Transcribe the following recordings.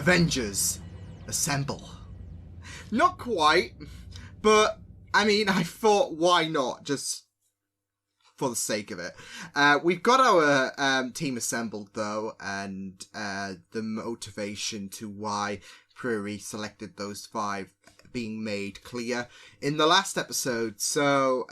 Avengers, assemble. Not quite, but I mean, I thought, why not? Just for the sake of it. We've got our team assembled, though, and the motivation to why Prairie selected those 5 being made clear in the last episode. So,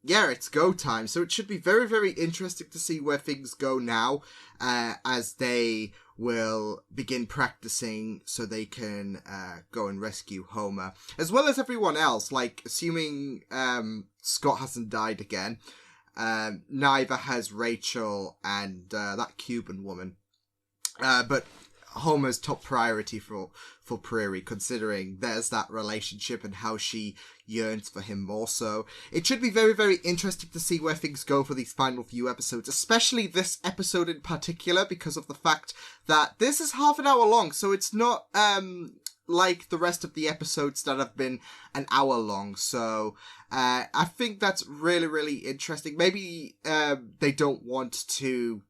yeah, it's go time. So it should be very, very interesting to see where things go now, as they will begin practicing so they can go and rescue Homer, as well as everyone else, like, assuming Scott hasn't died again. Neither has Rachel and that Cuban woman. But Homer's top priority for Prairie, considering there's that relationship and how she yearns for him more. So it should be very, very interesting to see where things go for these final few episodes, especially this episode in particular, because of the fact that this is half an hour long. So it's not like the rest of the episodes that have been an hour long. So I think that's really, really interesting. Maybe they don't want to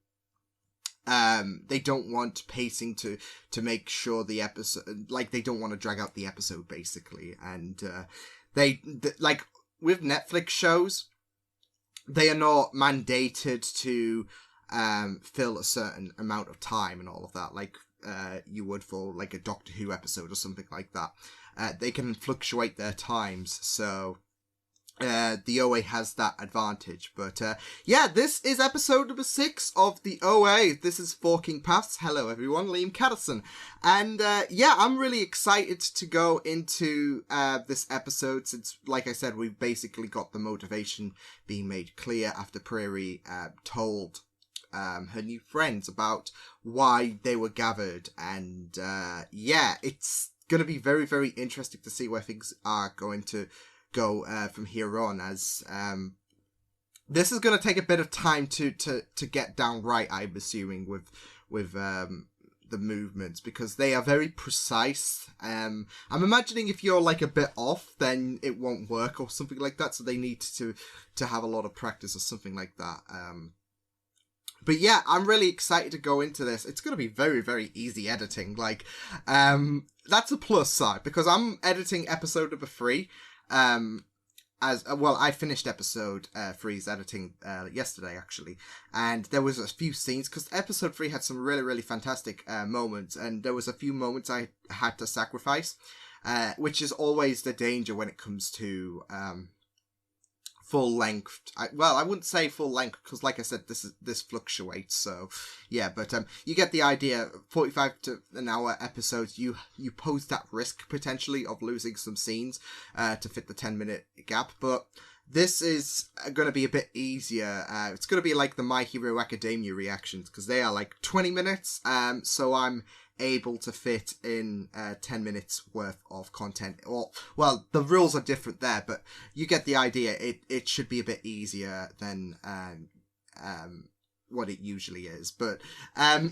pacing to make sure the episode, like, they don't want to drag out the episode, basically. And like with Netflix shows, they are not mandated to fill a certain amount of time and all of that, like you would for like a Doctor Who episode or something like that. They can fluctuate their times, so the OA has that advantage. But yeah, this is episode number 6 of the OA. This is Forking Paths. Hello everyone, Liam Catterson. And yeah, I'm really excited to go into this episode, since, like I said, we've basically got the motivation being made clear after Prairie told her new friends about why they were gathered. And yeah, it's going to be very, very interesting to see where things are going to go from here on, as this is going to take a bit of time to get down right, I'm assuming, with the movements, because they are very precise. I'm imagining if you're like a bit off, then it won't work or something like that, so they need to have a lot of practice or something like that. But yeah, I'm really excited to go into this. It's going to be very, very easy editing. Like, that's a plus side, because I'm editing episode number 3. As well, I finished episode 3's editing yesterday, actually, and there was a few scenes, because episode 3 had some really, really fantastic moments, and there was a few moments I had to sacrifice, which is always the danger when it comes to full length. I wouldn't say full length, because like I said, this fluctuates, so yeah, but you get the idea. 45 to an hour episodes, you pose that risk potentially of losing some scenes to fit the 10-minute gap, but this is going to be a bit easier. It's going to be like the My Hero Academia reactions, because they are like 20 minutes, so I'm able to fit in 10 minutes worth of content. Or, well, the rules are different there, but you get the idea. It should be a bit easier than what it usually is. But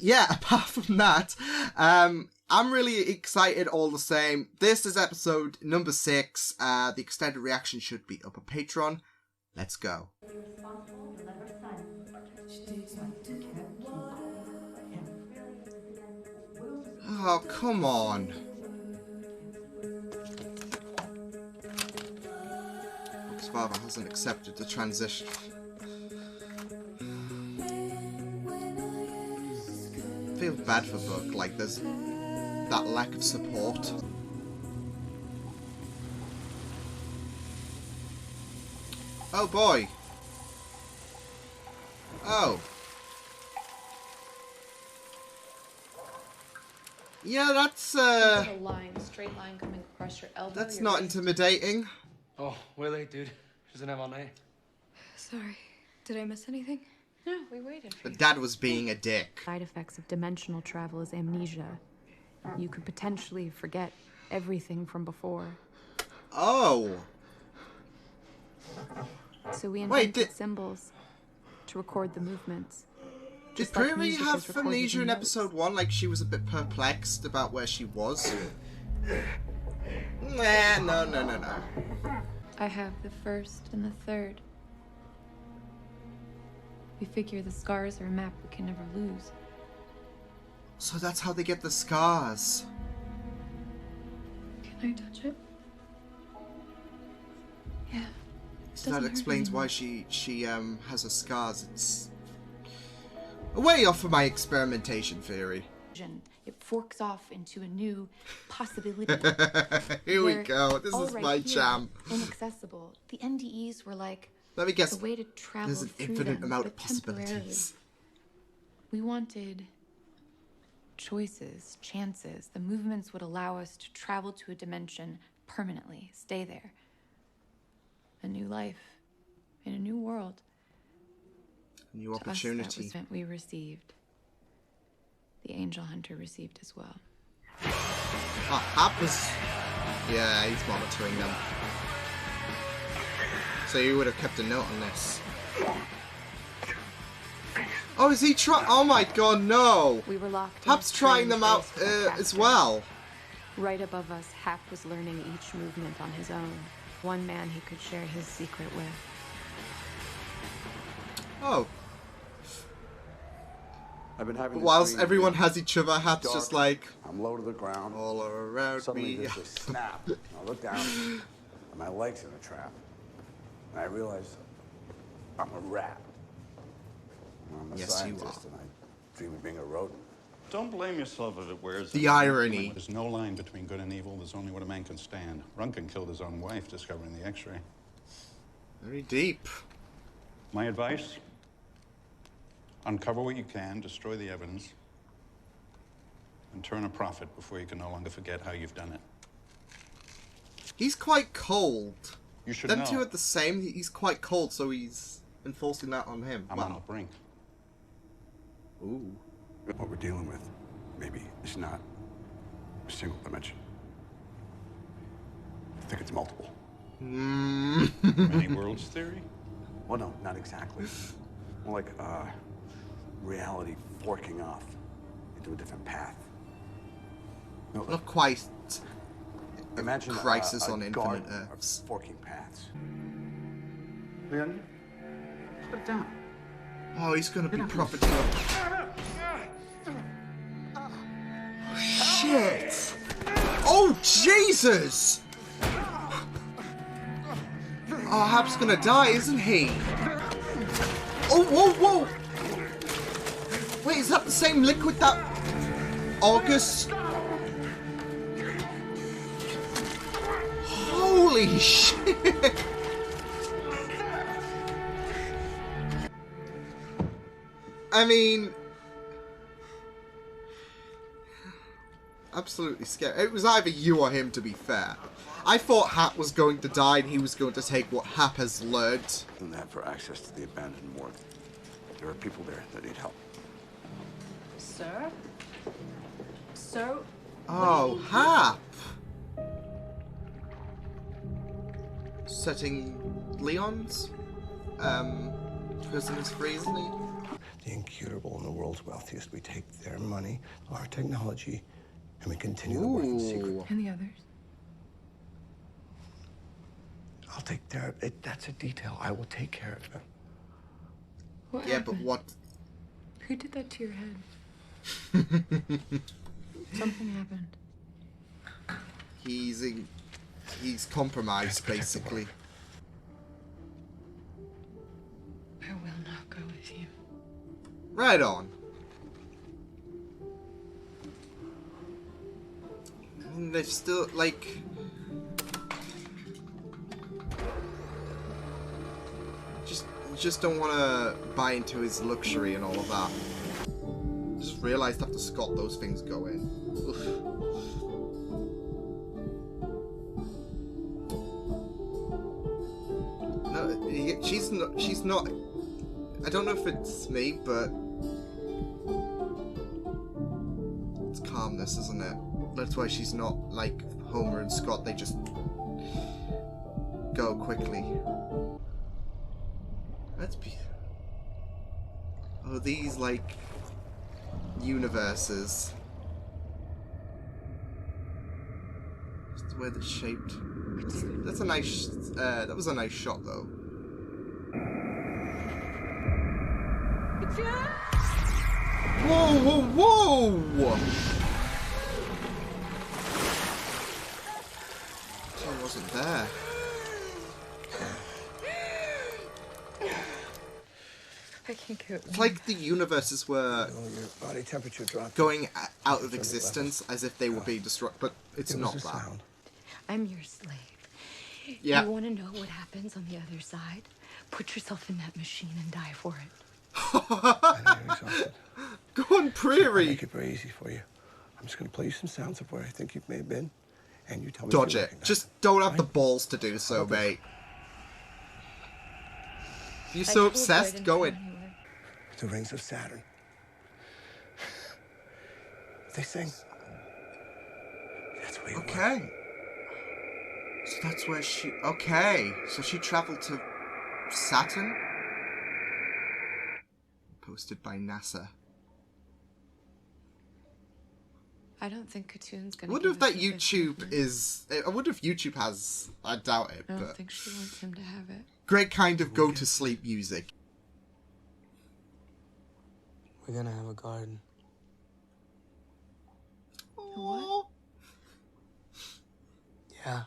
yeah, apart from that, I'm really excited all the same. This is episode number 6. The extended reaction should be up on Patreon. Let's go. Oh, come on. His father hasn't accepted the transition. I feel bad for Buck, like there's that lack of support. Oh boy. Oh. Yeah, that's a straight line coming across your elbow. That's not intimidating. Oh, we're late, dude. She's an M&A. Sorry. Did I miss anything? No, we waited for The you. dad was being a dick. Side effects of dimensional travel is amnesia. You could potentially forget everything from before. Oh. So we Wait, invented symbols to record the movements. Did like Prairie music have is recorded amnesia in notes. episode 1? Like, she was a bit perplexed about where she was? Nah, no. I have the first and the third. We figure the scars are a map we can never lose. So that's how they get the scars. Can I touch it? Yeah. So that explains why she has her scars. It's way off of my experimentation theory. It forks off into a new possibility. Here we go. This is my jam. Inaccessible. The NDEs were like, let me guess. the way to travel There's an through infinite them, amount of but temporarily. possibilities. We wanted choices, chances. The movements would allow us to travel to a dimension permanently, stay there. A new life in a new world. New To us, opportunity. that was what we received. The angel hunter received as well. Oh, HAP was... Yeah, he's monitoring them. So you would have kept a note on this. Oh, is he trying? Oh my god, no! We were locked. HAP's trying them out as well. Right above us, Hap was learning each movement on his own. One man he could share his secret with. Oh. I've been having Whilst everyone has each other, HAP's dark, just like... I'm low to the ground. all around Suddenly me. there's a snap. I look down, and my leg's in a trap. And I realize I'm a rat. I'm a Yes, you scientist, are. and I dream of being a rodent. Don't blame yourself if it wears. The irony. There's no line between good and evil. There's only what a man can stand. Runkin killed his own wife discovering the X-ray. Very deep. My advice? Uncover what you can, destroy the evidence, and turn a profit before you can no longer forget how you've done it. He's quite cold. You should Them know. two are the same. He's quite cold, so he's enforcing that on him. I'm on the brink. Ooh. What we're dealing with, maybe, is not a single dimension. I think it's multiple. Many worlds theory? Well, no, not exactly. More like reality forking off into a different path. No, Not quite. imagine Crisis a on garden Infinite of Earths. forking paths. Leone, put it down. Oh, he's gonna be profiting off. Shit! Oh, Jesus! Oh, Hap's gonna die, isn't he? Oh, whoa, whoa! Wait, is that the same liquid that August? Holy shit! I mean, absolutely scary. It was either you or him, to be fair. I thought Hap was going to die and he was going to take what Hap has learned. And that for access to the abandoned morgue. There are people there that need help. Sir? Sir? Oh, Hap! Setting Leon's prisoners free, isn't he? The incurable and the world's wealthiest. We take their money, our technology, and we continue the work in secret. And the others? I'll take care of it. That's a detail. I will take care of it. What Yeah, happened? but what? Who did that to your head? Something happened. He's compromised, basically. I will not go with you. Right on. And they've still, like... Just don't want to buy into his luxury and all of that. Just realised after Scott those things go in. Oof. No, she's not... I don't know if it's me, but... It's calmness, isn't it? That's why she's not like Homer and Scott. They just go quickly. Let's be... Oh, these, like, universes. Just the way they're shaped. That's a nice... that was a nice shot, though. Whoa, whoa, whoa! wasn't there. I can't go. It's like the universes were Your body temperature dropped. going out of existence as if they were being destroyed, but it's It not was a that. sound. I'm your slave. Yeah. You want to know what happens on the other side? Put yourself in that machine and die for it. I know you're exhausted. Go on, I'll Prairie. make it very easy for you. I'm just going to play you some sounds of where I think you may have been, and you tell me Dodge if you it. recognize Just them. don't have the Right? balls to do so, How about this? mate. You're I so told you I obsessed. didn't Go go in. anywhere. The rings of Saturn. They sing. That's where you were. Okay. So that's where she... Okay. So she travelled to Saturn? Posted by NASA. I don't think Katoon's I gonna. wonder if give us that the fifth YouTube movement. is... I wonder if YouTube has... I doubt it, I don't but... think she wants him to have it. Great kind of go-to-sleep music. We're gonna have a garden. What? Yeah.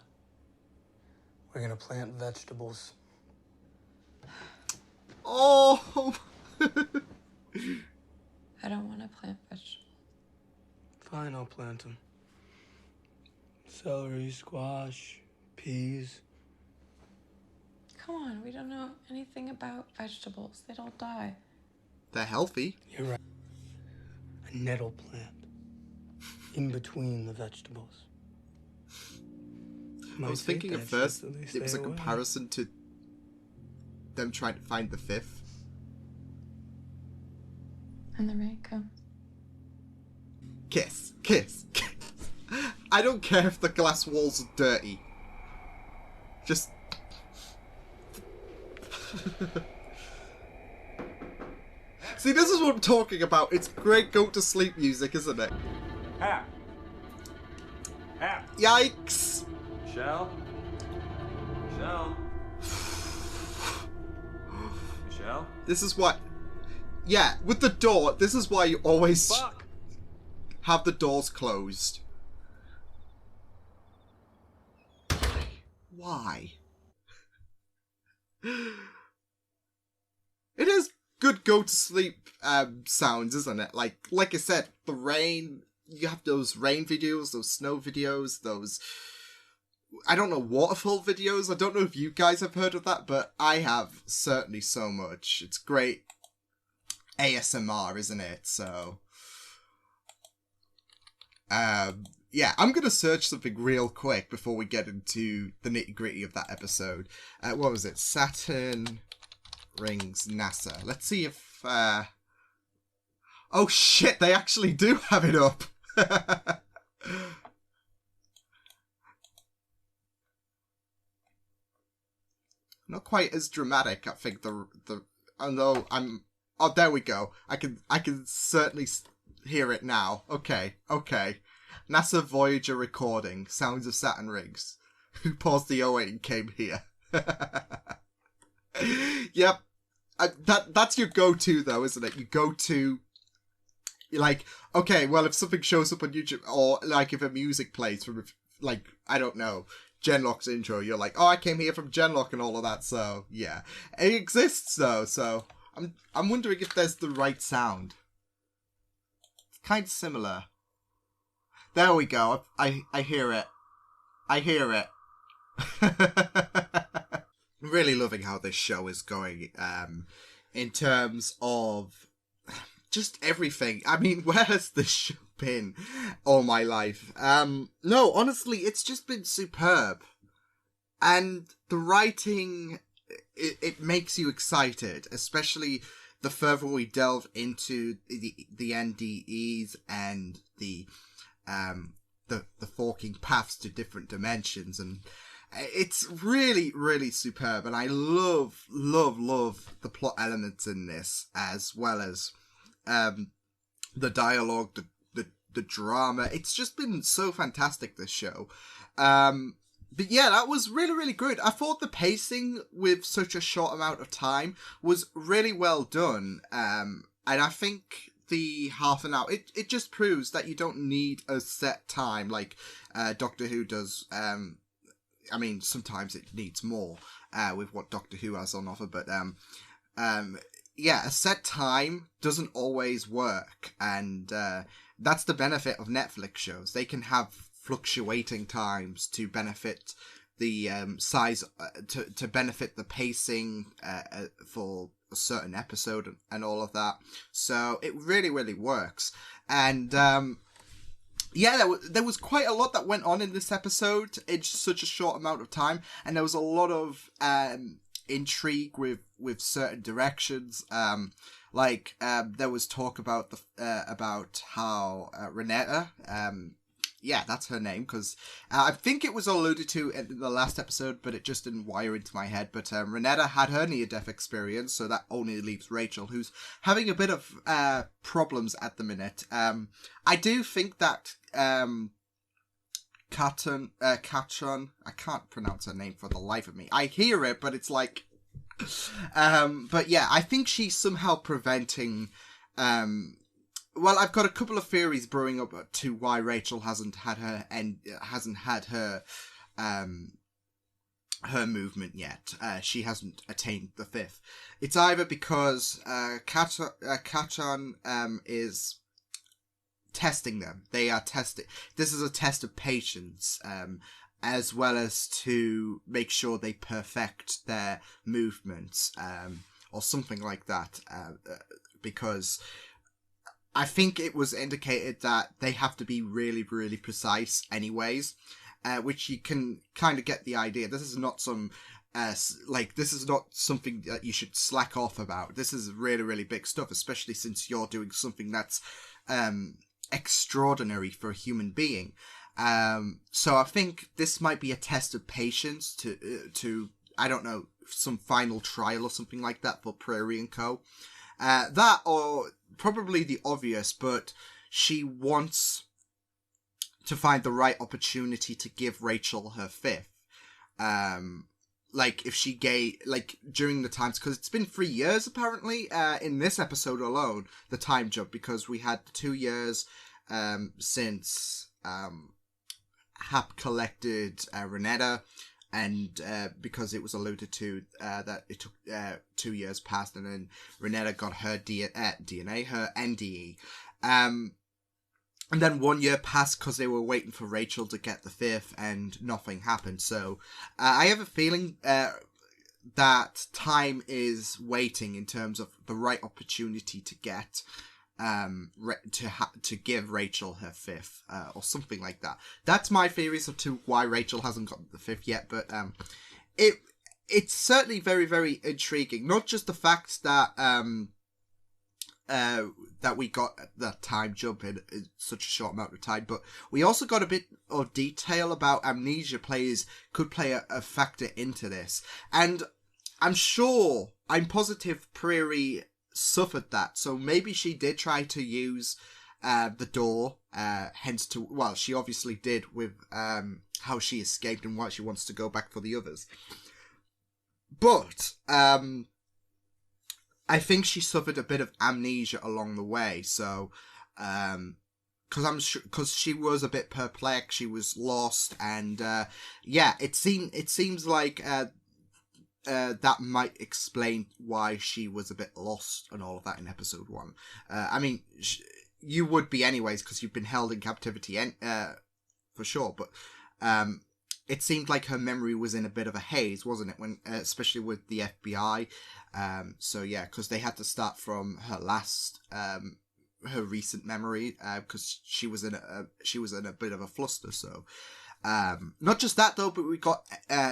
We're gonna plant vegetables. Oh! I don't want to plant vegetables. Fine, I'll plant them. Celery, squash, peas. Come on, we don't know anything about vegetables. They don't die. They're healthy. You're right. A nettle plant. In between the vegetables. I was thinking at first it was a comparison to them trying to find the fifth. And the rain comes. Kiss, kiss, kiss. I don't care if the glass walls are dirty. Just... See, this is what I'm talking about. It's great go-to-sleep music, isn't it? Hap. Hap. Yikes! Michelle? Michelle? Michelle? This is what... Yeah, with the door, this is why you always have the doors closed. Why? It is good go-to-sleep sounds, isn't it? Like I said, the rain... You have those rain videos, those snow videos, those... I don't know, waterfall videos. I don't know if you guys have heard of that, but I have certainly so much. It's great ASMR, isn't it? So, yeah, I'm going to search something real quick before we get into the nitty-gritty of that episode. What was it? Saturn rings NASA. Let's see if... Oh shit, they actually do have it up! Not quite as dramatic, I think. Although I'm... Oh, there we go. I can certainly hear it now. Okay. NASA Voyager recording. Sounds of Saturn rings. Who paused the 08 and came here? Yep. That's your go-to, though, isn't it? You go to... You're like, okay, well, if something shows up on YouTube, or, like, if a music plays from, like, I don't know, Genlock's intro, you're like, oh, I came here from Genlock and all of that, so, yeah. It exists, though, so I'm wondering if there's the right sound. It's kind of similar. There we go. I hear it. I hear it. I'm really loving how this show is going, in terms of just everything. I mean, where has this show been all my life? No, honestly, it's just been superb. And the writing, it makes you excited, especially the further we delve into the NDEs and the forking paths to different dimensions. And it's really, really superb. And I love the plot elements in this, as well as the dialogue, the drama. It's just been so fantastic, this show. But yeah, that was really, really good. I thought the pacing with such a short amount of time was really well done. And I think the half an hour, it just proves that you don't need a set time like Doctor Who does. I mean, sometimes it needs more with what Doctor Who has on offer, but yeah, a set time doesn't always work, and that's the benefit of Netflix shows. They can have fluctuating times to benefit the size, to benefit the pacing for a certain episode and all of that. So it really, really works. And yeah, there was quite a lot that went on in this episode in such a short amount of time, and there was a lot of intrigue with certain directions. There was talk about about how Renetta, yeah, that's her name, because I think it was alluded to in the last episode, but it just didn't wire into my head. But Renetta had her near-death experience, so that only leaves Rachel, who's having a bit of problems at the minute. I do think that Catterson, I can't pronounce her name for the life of me. I hear it, but it's like... but yeah, I think she's somehow preventing... well, I've got a couple of theories brewing up to why Rachel hasn't had her her movement yet. She hasn't attained the 5th. It's either because Catterson is testing them. They are testing. This is a test of patience, as well as to make sure they perfect their movements, or something like that. Because I think it was indicated that they have to be really, really precise anyways, which you can kind of get the idea. This is not some, this is not something that you should slack off about. This is really, really big stuff, especially since you're doing something that's extraordinary for a human being. So I think this might be a test of patience to I don't know, some final trial or something like that for Prairie and Co. That, or probably the obvious, but she wants to find the right opportunity to give Rachel her 5th. If she during the times, because it's been 3 years apparently, in this episode alone, the time jump, because we had 2 years, since, HAP collected, Renetta, and because it was alluded to that it took 2 years past, and then Renetta got her DNA, her NDE. And then 1 year passed because they were waiting for Rachel to get the 5th, and nothing happened. So I have a feeling that time is waiting in terms of the right opportunity to get to give Rachel her 5th, or something like that. That's my theories as to why Rachel hasn't got the 5th yet, but it's certainly very, very intriguing. Not just the fact that that we got that time jump in such a short amount of time, but we also got a bit of detail about amnesia could play a factor into this. And I'm positive Prairie suffered that, so maybe she did try to use the door, she obviously did with how she escaped and why she wants to go back for the others. But I think she suffered a bit of amnesia along the way, so because she was a bit perplexed, she was lost, and it seems like that might explain why she was a bit lost and all of that in episode 1. I mean, you would be anyways, because you've been held in captivity for sure, but it seemed like her memory was in a bit of a haze, wasn't it, when especially with the FBI. So yeah, because they had to start from her last her recent memory, because she was in a bit of a fluster. So not just that though, but we got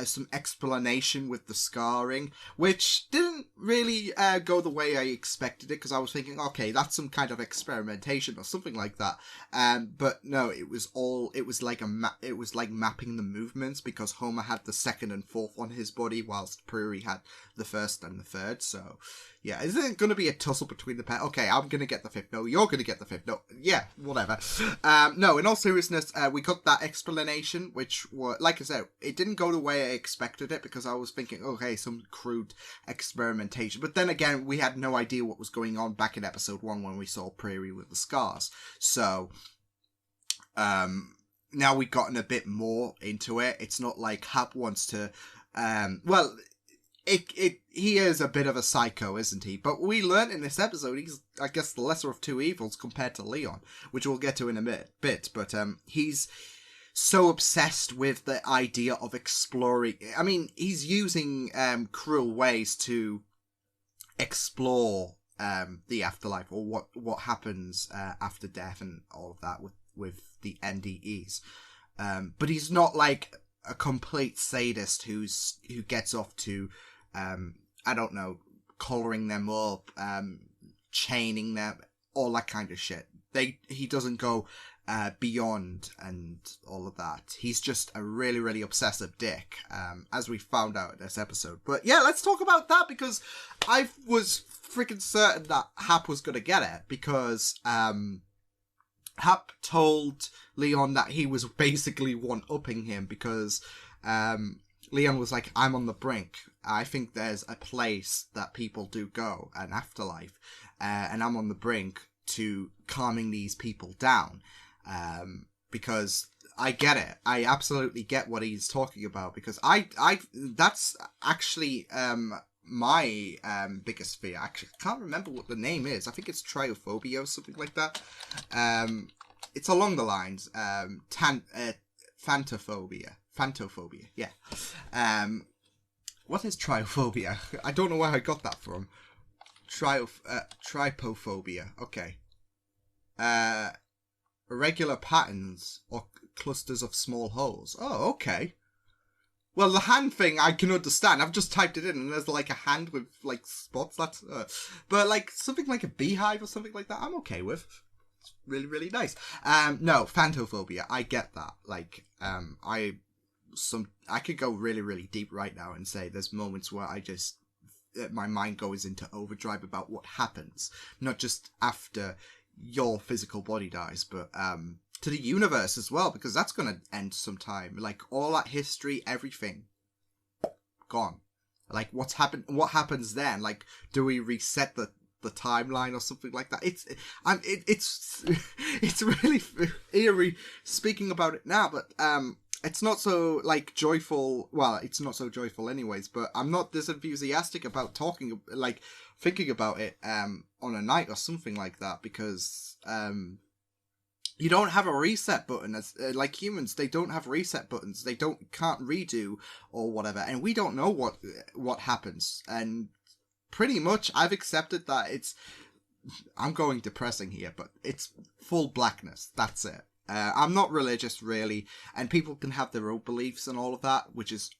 some explanation with the scarring, which didn't really go the way I expected it, because I was thinking, okay, that's some kind of experimentation or something like that. But no, it was like mapping the movements, because Homer had the 2nd and 4th on his body, whilst Prairie had the 1st and the 3rd. So yeah, isn't it going to be a tussle between the pair? Okay, I'm going to get the 5th. No, you're going to get the 5th. No, yeah, whatever. No, in all seriousness, we got that explanation, which were, like I said, it didn't go the way I expected it, because I was thinking, okay, some crude experimentation. But then again, we had no idea what was going on back in episode 1 when we saw Prairie with the scars. So, now we've gotten a bit more into it. It's not like Hap wants to, he is a bit of a psycho, isn't he? But we learned in this episode he's, I guess, the lesser of two evils compared to Leon, which we'll get to in a bit. But he's so obsessed with the idea of exploring. I mean, he's using cruel ways to explore the afterlife, or what happens after death and all of that with the NDEs. But he's not like a complete sadist who gets off to I don't know, collaring them up, chaining them, all that kind of shit. He doesn't go beyond and all of that. He's just a really, really obsessive dick, as we found out in this episode. But yeah, let's talk about that, because I was freaking certain that Hap was going to get it, because Hap told Leon that he was basically one-upping him, because Leon was like, I'm on the brink. I think there's a place that people do go, an afterlife, and I'm on the brink to calming these people down, because I get it. I absolutely get what he's talking about, because that's actually my biggest fear. Actually, I can't remember what the name is. I think it's triophobia or something like that. It's along the lines phantophobia, yeah. What is triophobia? I don't know where I got that from. Trypophobia. Okay. Irregular patterns or clusters of small holes. Oh, okay. Well, the hand thing I can understand. I've just typed it in, and there's like a hand with like spots. That's, but like something like a beehive or something like that, I'm okay with. It's really, really nice. No, phantophobia. I get that. Like, I could go really, really deep right now and say there's moments where my mind goes into overdrive about what happens, not just after your physical body dies, but to the universe as well, because that's going to end sometime. Like, all that history, everything gone. Like, what happens then? Like, do we reset the timeline or something like that? It's really eerie speaking about it now, but it's not so like joyful. Well, it's not so joyful anyways, but I'm not this enthusiastic about thinking about it on a night or something like that, because you don't have a reset button. As like humans, they don't have reset buttons. They can't redo or whatever, and we don't know what happens. And pretty much I've accepted that I'm going depressing here, but it's full blackness. That's it. I'm not religious, really, and people can have their own beliefs and all of that, which is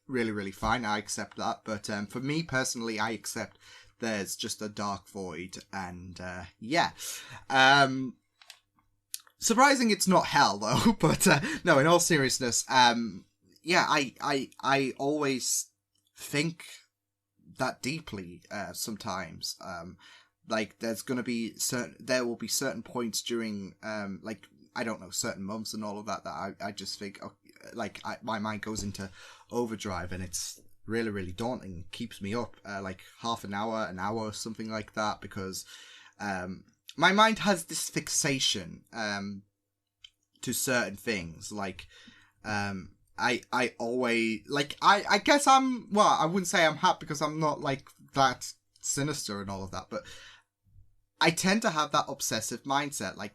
really, really fine. I accept that, but for me personally, I accept there's just a dark void, and yeah. Surprising it's not hell, though, but no, in all seriousness, yeah, I always think that deeply sometimes. Like, there will be certain points during, like, I don't know, certain months and all of that I just think, like, my mind goes into overdrive, and it's really, really daunting. It keeps me up like half an hour, something like that, because my mind has this fixation to certain things. Like, I always, like, I guess I wouldn't say I'm happy, because I'm not like that sinister and all of that, but I tend to have that obsessive mindset, like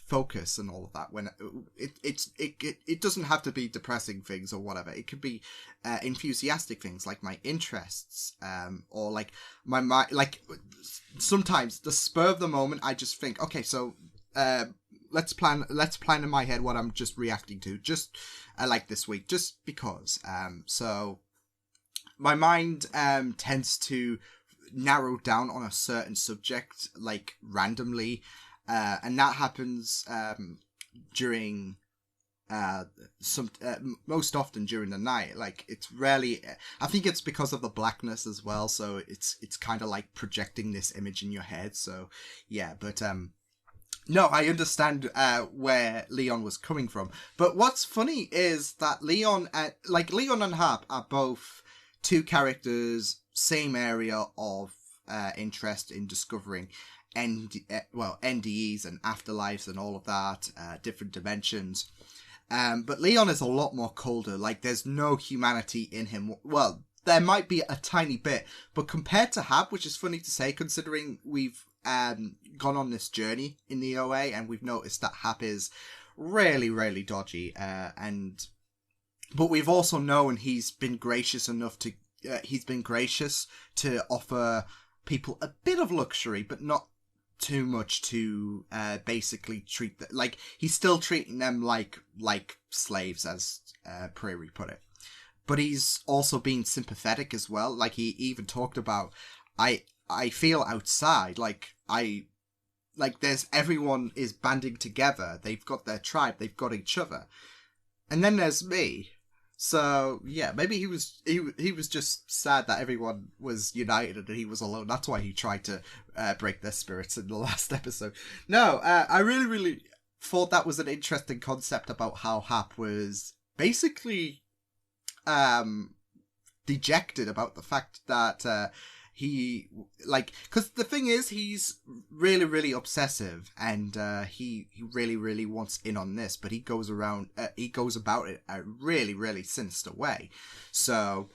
focus and all of that, when it doesn't have to be depressing things or whatever. It could be enthusiastic things like my interests, or like my mind. Like, sometimes the spur of the moment, I just think, okay, so let's plan in my head what I'm just reacting to, just like this week, just because. So my mind tends to narrow down on a certain subject, like, randomly, and that happens during most often during the night. Like, it's rarely, I think it's because of the blackness as well, so it's kind of like projecting this image in your head. So yeah, but no, I understand where Leon was coming from. But what's funny is that Leon and Hap are both two characters, same area of interest in discovering NDEs and afterlives and all of that, different dimensions. But Leon is a lot more colder. Like, there's no humanity in him. Well, there might be a tiny bit, but compared to Hap, which is funny to say, considering we've gone on this journey in the OA, and we've noticed that Hap is really, really dodgy. But we've also known he's been gracious enough to offer people a bit of luxury, but not too much to basically treat them like he's still treating them like slaves, as Prairie put it. But he's also being sympathetic as well. Like, he even talked about, I feel outside, there's everyone is banding together. They've got their tribe. They've got each other. And then there's me. So, yeah, maybe he was just sad that everyone was united and he was alone. That's why he tried to break their spirits in the last episode. No, I really, really thought that was an interesting concept about how Hap was basically dejected about the fact that because the thing is, he's really, really obsessive, and he really, really wants in on this, but he goes about it a really, really sinister way. So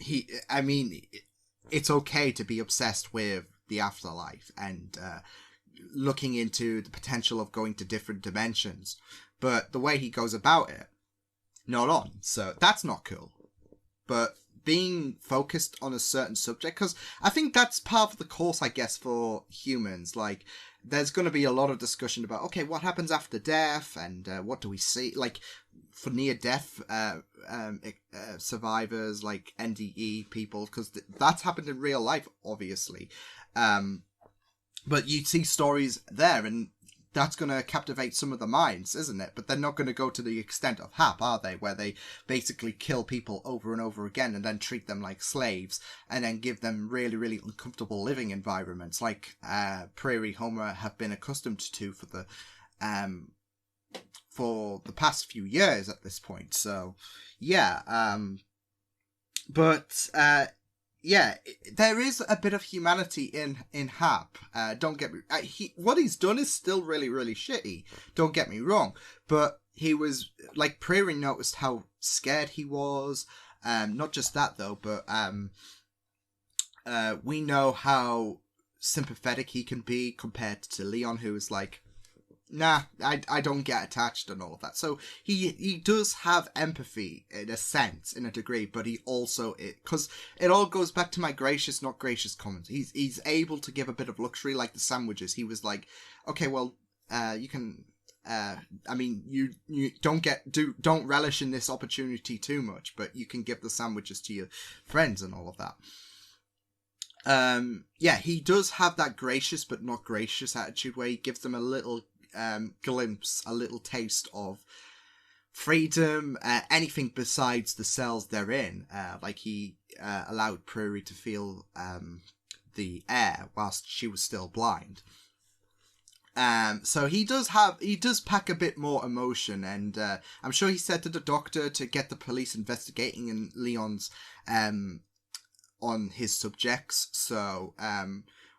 it's okay to be obsessed with the afterlife and looking into the potential of going to different dimensions, but the way he goes about it, not on. So that's not cool. But being focused on a certain subject, because I think that's part of the course, I guess, for humans. Like, there's going to be a lot of discussion about, okay, what happens after death, and what do we see? Like, for near-death survivors, like NDE people, because that's happened in real life, obviously. But you see stories there, and that's going to captivate some of the minds, isn't it? But they're not going to go to the extent of HAP, are they? Where they basically kill people over and over again and then treat them like slaves and then give them really, really uncomfortable living environments like Prairie Homer have been accustomed to for the past few years at this point. So, yeah. Yeah, there is a bit of humanity in Hap. Don't get me... what he's done is still really, really shitty. Don't get me wrong. But he was... Like, Prairie noticed how scared he was. Not just that, though, but we know how sympathetic he can be compared to Leon, who is like, nah, I don't get attached and all of that. So he does have empathy in a sense, in a degree, but he also, because it all goes back to my gracious, not gracious comments. He's able to give a bit of luxury, like the sandwiches. He was like, okay, well, you can, you don't relish in this opportunity too much, but you can give the sandwiches to your friends and all of that. Yeah, he does have that gracious but not gracious attitude where he gives them a little glimpse, a little taste of freedom, anything besides the cells they're in. Like he allowed Prairie to feel the air whilst she was still blind. So he does pack a bit more emotion, and I'm sure he said to the doctor to get the police investigating in Leon's on his subjects. So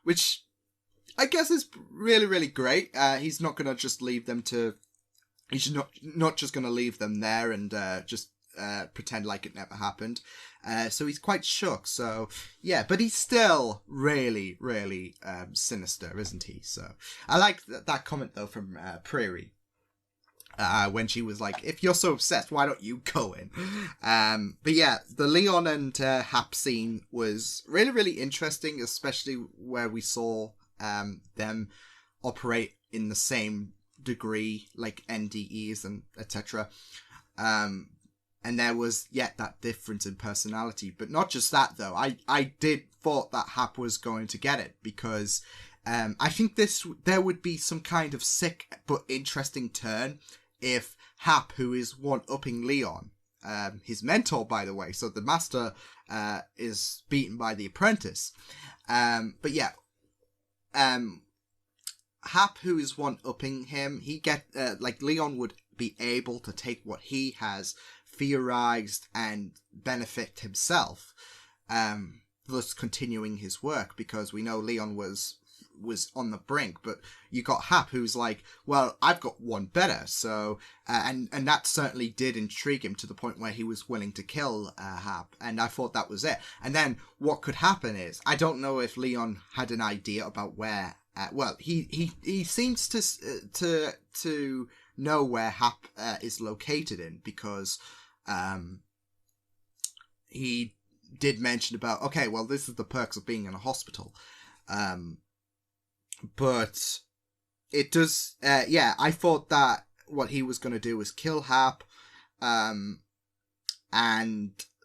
which I guess is really, really great. He's not going to just leave them to... He's not just going to leave them there and just pretend like it never happened. So he's quite shook. So, yeah, but he's still really, really sinister, isn't he? So I like that comment, though, from Prairie. When she was like, if you're so obsessed, why don't you go in? But yeah, the Leon and Hap scene was really, really interesting, especially where we saw them operate in the same degree, like NDEs and etc. And there was yet that difference in personality. But not just that, though. I did thought that Hap was going to get it, because I think there would be some kind of sick but interesting turn if Hap, who is one-upping Leon, his mentor, by the way, so the master is beaten by the apprentice. But yeah, Hap, who is one-upping him, Leon would be able to take what he has theorized and benefit himself, thus continuing his work, because we know Leon was was on the brink, but you got Hap, who's like, well, I've got one better. So, and that certainly did intrigue him to the point where he was willing to kill Hap, and I thought that was it. And then what could happen is, I don't know if Leon had an idea about where. Well, he seems to know where Hap is located in, because he did mention about, okay, well, this is the perks of being in a hospital. But it does, I thought that what he was going to do was kill Hap, and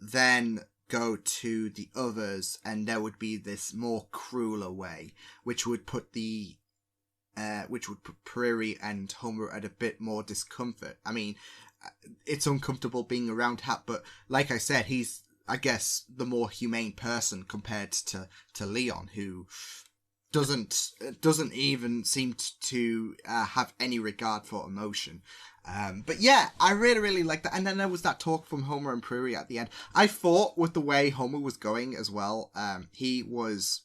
then go to the others, and there would be this more crueler way, which would put Prairie and Homer at a bit more discomfort. I mean, it's uncomfortable being around Hap, but like I said, he's, I guess, the more humane person compared to Leon, who doesn't even seem to have any regard for emotion. But yeah, I really like that. And then there was that talk from Homer and Prairie at the end. I thought with the way Homer was going as well, he was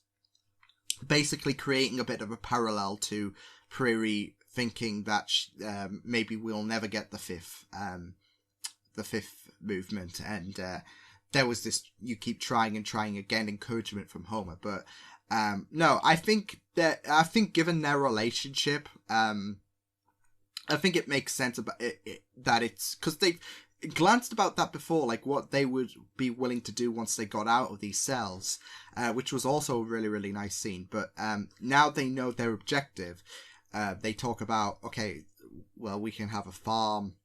basically creating a bit of a parallel to Prairie, thinking that maybe we'll never get the fifth movement, and there was this "you keep trying and trying again" encouragement from Homer. But no, I think given their relationship, I think it makes sense about it that it's because they've glanced about that before, like what they would be willing to do once they got out of these cells, which was also a really nice scene. But now they know their objective. They talk about, okay, well, we can have a farm,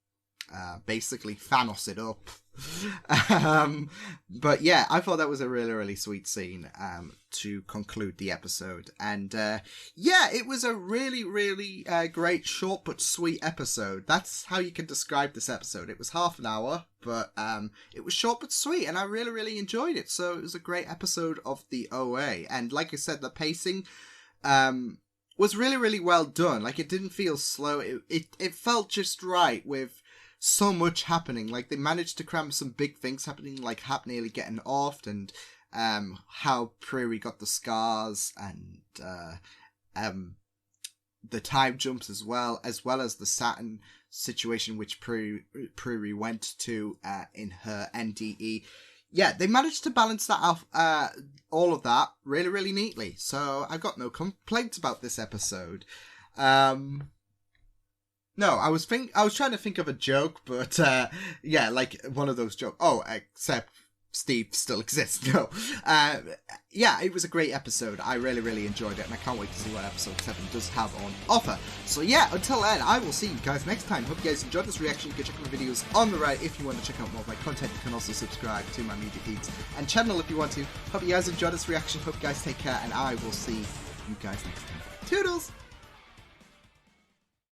basically Thanos it up. But yeah, I thought that was a really sweet scene to conclude the episode. And yeah, it was a really great, short but sweet episode. That's how you can describe this episode. It was half an hour, but it was short but sweet, and I really enjoyed it. So it was a great episode of the OA. And like I said, the pacing was really well done. Like, it didn't feel slow. It felt just right with so much happening. Like, they managed to cram some big things happening, like Hap nearly getting offed, and how Prairie got the scars, and the time jumps as well as the Saturn situation which Prairie went to in her NDE. Yeah, they managed to balance that out, all of that really neatly. So I've got no complaints about this episode. No, I was trying to think of a joke, but yeah, like one of those jokes. Oh, except Steve still exists. No, yeah, it was a great episode. I really enjoyed it, and I can't wait to see what episode 7 does have on offer. So yeah, until then, I will see you guys next time. Hope you guys enjoyed this reaction. You can check out my videos on the right if you want to check out more of my content. You can also subscribe to my media feeds and channel if you want to. Hope you guys enjoyed this reaction. Hope you guys take care, and I will see you guys next time. Toodles!